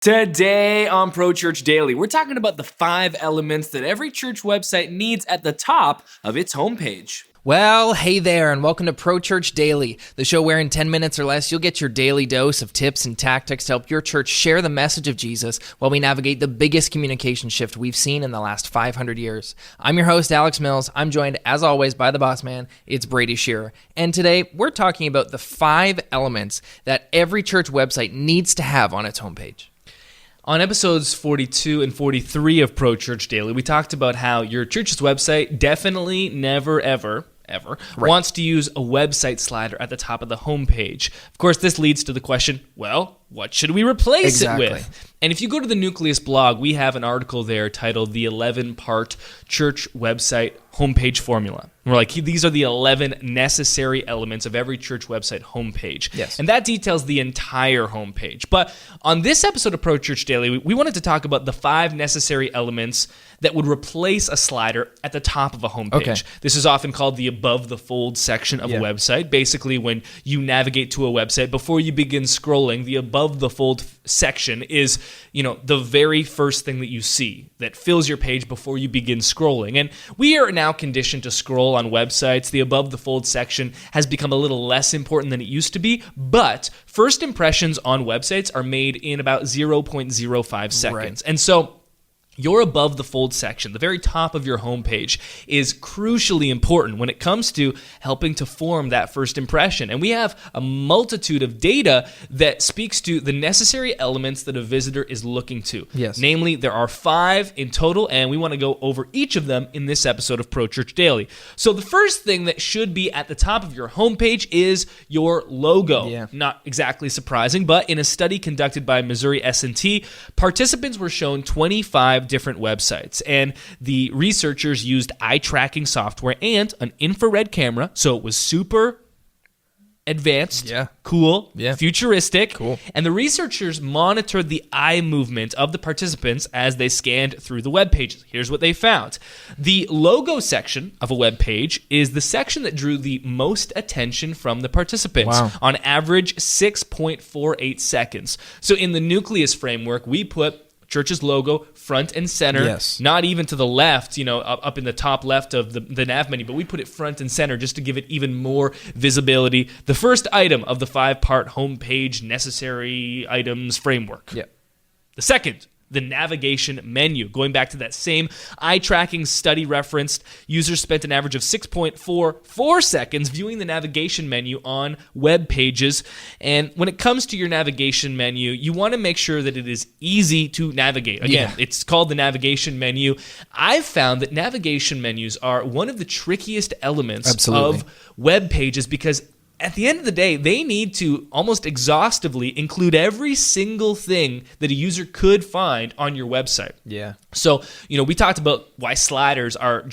Today on Pro Church Daily, we're talking about the 5 elements that every church website needs at the top of its homepage. Well, hey there, and welcome to Pro Church Daily, the show where in 10 minutes or less, you'll get your daily dose of tips and tactics to help your church share the message of Jesus while we navigate the biggest communication shift we've seen in the last 500 years. I'm your host, Alex Mills. I'm joined, as always, by the boss man. It's Brady Shearer. And today, we're talking about the 5 elements that every church website needs to have on its homepage. On episodes 42 and 43 of Pro Church Daily, we talked about how your church's website definitely never, ever wants to use a website slider at the top of the homepage. Of course, this leads to the question, well, what should we replace it with? And if you go to the Nucleus blog, we have an article there titled The 11-Part Church Website Homepage Formula. We're like, these are the 11 necessary elements of every church website homepage. Yes. And that details the entire homepage. But on this episode of Pro Church Daily, we wanted to talk about the 5 necessary elements that would replace a slider at the top of a homepage. Okay. This is often called the above the fold section of a website. Basically, when you navigate to a website, before you begin scrolling, the above the fold section is, the very first thing that you see that fills your page before you begin scrolling. And we are now conditioned to scroll on websites. The above the fold section has become a little less important than it used to be, but first impressions on websites are made in about 0.05 seconds. Right. And so your above the fold section, the very top of your homepage, is crucially important when it comes to helping to form that first impression. And we have a multitude of data that speaks to the necessary elements that a visitor is looking to. Yes. Namely, there are 5 in total, and we want to go over each of them in this episode of Pro Church Daily. So the first thing that should be at the top of your homepage is your logo. Yeah. Not exactly surprising, but in a study conducted by Missouri S&T, participants were shown 25 different websites, and the researchers used eye tracking software and an infrared camera, so it was super advanced, cool, futuristic, and the researchers monitored the eye movement of the participants as they scanned through the web pages. Here's what they found. The logo section of a web page is the section that drew the most attention from the participants, on average 6.48 seconds. So in the Nucleus framework, we put church's logo front and center, not even to the left, up in the top left of the nav menu, but we put it front and center just to give it even more visibility. The first item of the 5-part homepage necessary items framework. The second, the navigation menu. Going back to that same eye tracking study referenced, users spent an average of 6.44 seconds viewing the navigation menu on web pages. And when it comes to your navigation menu, you want to make sure that it is easy to navigate. Again, it's called the navigation menu. I've found that navigation menus are one of the trickiest elements of web pages because at the end of the day, they need to almost exhaustively include every single thing that a user could find on your website. So, we talked about why sliders are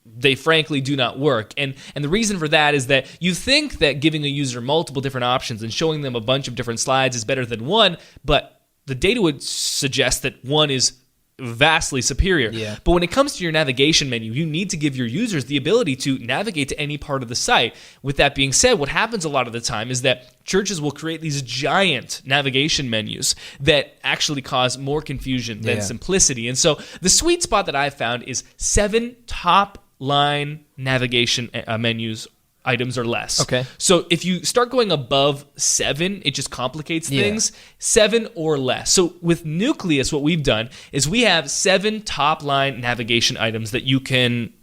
they frankly do not work. And the reason for that is that you think that giving a user multiple different options and showing them a bunch of different slides is better than one, but the data would suggest that one is vastly superior. But when it comes to your navigation menu, you need to give your users the ability to navigate to any part of the site. With that being said, what happens a lot of the time is that churches will create these giant navigation menus that actually cause more confusion than simplicity. And so the sweet spot that I've found is 7 top line navigation menus items or less. Okay. So if you start going above 7, it just complicates things. 7 or less. So with Nucleus, what we've done is we have 7 top-line navigation items that you can,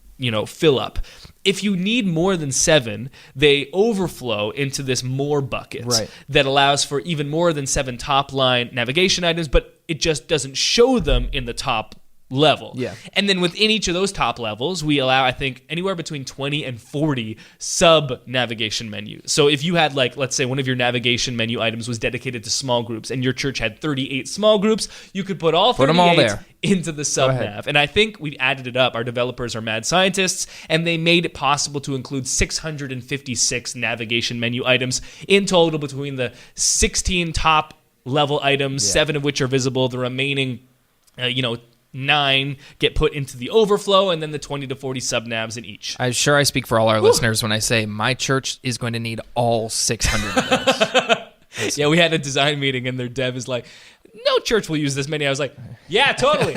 fill up. If you need more than 7, they overflow into this more bucket that allows for even more than 7 top-line navigation items, but it just doesn't show them in the top level. And then within each of those top levels, we allow, I think, anywhere between 20 and 40 sub-navigation menus. So if you had, let's say one of your navigation menu items was dedicated to small groups and your church had 38 small groups, you could put all 38 into the sub-nav. And I think we added it up. Our developers are mad scientists, and they made it possible to include 656 navigation menu items in total between the 16 top level items, 7 of which are visible, the remaining, 9 get put into the overflow, and then the 20 to 40 sub-navs in each. I'm sure I speak for all our listeners when I say my church is going to need all 600 of those. Yeah, we had a design meeting, and their dev is like, no church will use this many. I was like, yeah, totally.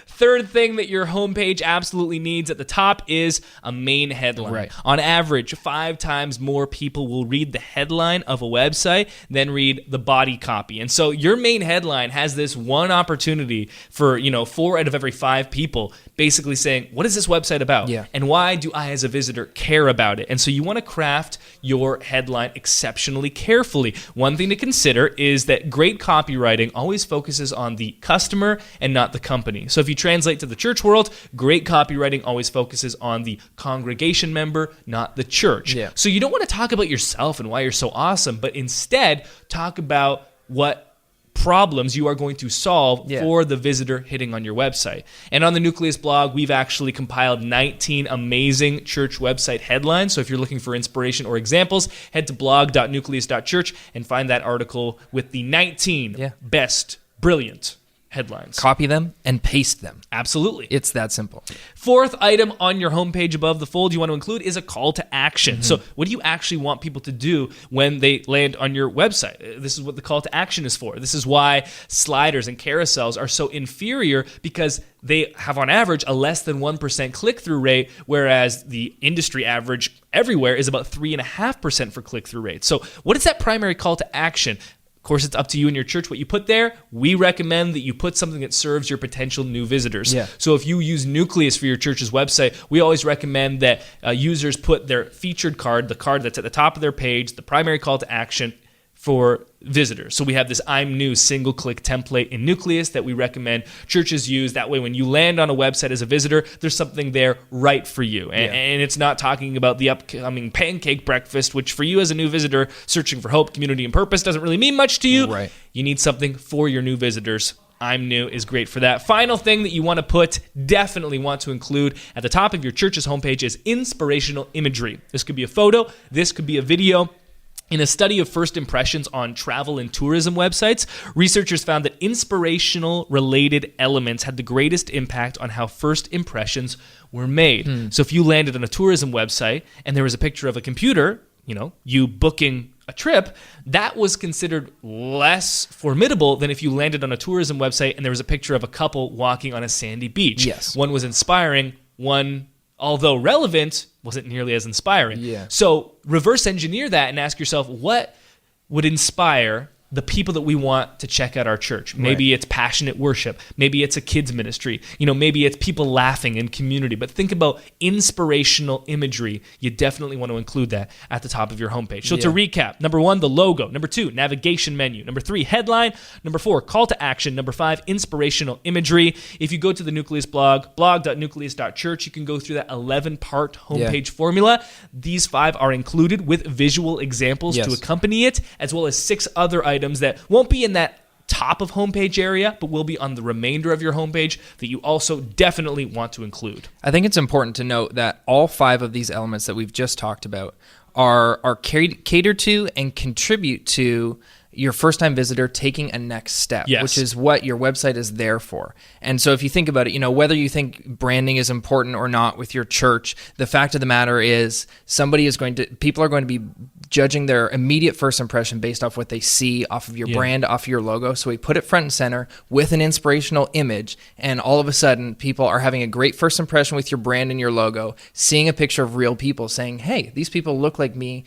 Third thing that your homepage absolutely needs at the top is a main headline. Right. On average, 5 times more people will read the headline of a website than read the body copy. And so your main headline has this one opportunity for, 4 out of every 5 people basically saying, what is this website about? Yeah. And why do I as a visitor care about it? And so you want to craft your headline exceptionally carefully. One thing to consider is that great copywriting always focuses on the customer and not the company. So if you translate to the church world, great copywriting always focuses on the congregation member, not the church. Yeah. So you don't want to talk about yourself and why you're so awesome, but instead talk about what problems you are going to solve for the visitor hitting on your website. And on the Nucleus blog, we've actually compiled 19 amazing church website headlines. So if you're looking for inspiration or examples, head to blog.nucleus.church and find that article with the 19 best, brilliant headlines. Copy them and paste them. Absolutely. It's that simple. Fourth item on your homepage above the fold you want to include is a call to action. So what do you actually want people to do when they land on your website? This is what the call to action is for. This is why sliders and carousels are so inferior, because they have on average a less than 1% click-through rate, whereas the industry average everywhere is about 3.5% for click-through rate. So what is that primary call to action? Of course, it's up to you and your church what you put there. We recommend that you put something that serves your potential new visitors. Yeah. So if you use Nucleus for your church's website, we always recommend that users put their featured card, the card that's at the top of their page, the primary call to action for visitors. So we have this I'm new single-click template in Nucleus that we recommend churches use. That way, when you land on a website as a visitor, there's something there right for you. And it's not talking about the upcoming pancake breakfast, which for you as a new visitor searching for hope, community, and purpose doesn't really mean much to you. Right. You need something for your new visitors. I'm new is great for that. Final thing that you want to definitely want to include at the top of your church's homepage is inspirational imagery. This could be a photo. This could be a video. In a study of first impressions on travel and tourism websites, researchers found that inspirational-related elements had the greatest impact on how first impressions were made. So if you landed on a tourism website and there was a picture of a computer, you booking a trip, that was considered less formidable than if you landed on a tourism website and there was a picture of a couple walking on a sandy beach. Yes. One was inspiring, one, although relevant, wasn't nearly as inspiring. Yeah. So reverse engineer that and ask yourself, what would inspire the people that we want to check out our church? Maybe it's passionate worship. Maybe it's a kids ministry. Maybe it's people laughing in community. But think about inspirational imagery. You definitely want to include that at the top of your homepage. So to recap, number 1, the logo. Number 2, navigation menu. Number 3, headline. Number 4, call to action. Number 5, inspirational imagery. If you go to the Nucleus blog, blog.nucleus.church, you can go through that 11-part homepage formula. These 5 are included with visual examples to accompany it, as well as 6 other items that won't be in that top of homepage area, but will be on the remainder of your homepage that you also definitely want to include. I think it's important to note that all 5 of these elements that we've just talked about are catered to and contribute to your first-time visitor taking a next step, which is what your website is there for. And so if you think about it, whether you think branding is important or not with your church, the fact of the matter is people are going to be judging their immediate first impression based off what they see off of your brand, off of your logo. So we put it front and center with an inspirational image, and all of a sudden people are having a great first impression with your brand and your logo, seeing a picture of real people saying, hey, these people look like me.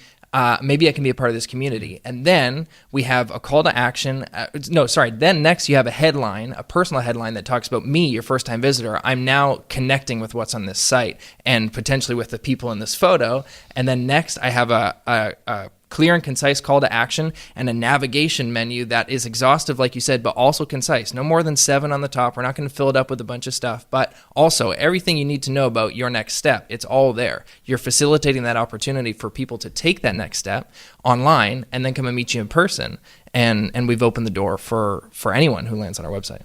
Maybe I can be a part of this community. And then we have a call to action. Then next you have a headline, a personal headline that talks about me, your first-time visitor. I'm now connecting with what's on this site and potentially with the people in this photo. And then next I have a clear and concise call to action and a navigation menu that is exhaustive, like you said, but also concise. No more than 7 on the top. We're not going to fill it up with a bunch of stuff, but also everything you need to know about your next step. It's all there. You're facilitating that opportunity for people to take that next step online and then come and meet you in person. And we've opened the door for anyone who lands on our website.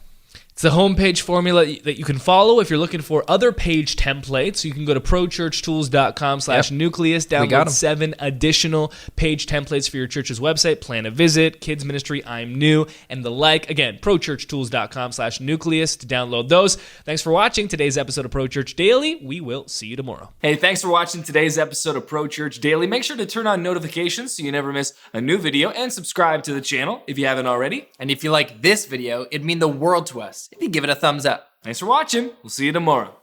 It's the homepage formula that you can follow if you're looking for other page templates. You can go to prochurchtools.com/nucleus, download 7 additional page templates for your church's website, plan a visit, kids ministry, I'm new, and the like. Again, prochurchtools.com/nucleus to download those. Thanks for watching today's episode of Pro Church Daily. We will see you tomorrow. Hey, thanks for watching today's episode of Pro Church Daily. Make sure to turn on notifications so you never miss a new video, and subscribe to the channel if you haven't already. And if you like this video, it'd mean the world to us if you give it a thumbs up. Thanks for watching. We'll see you tomorrow.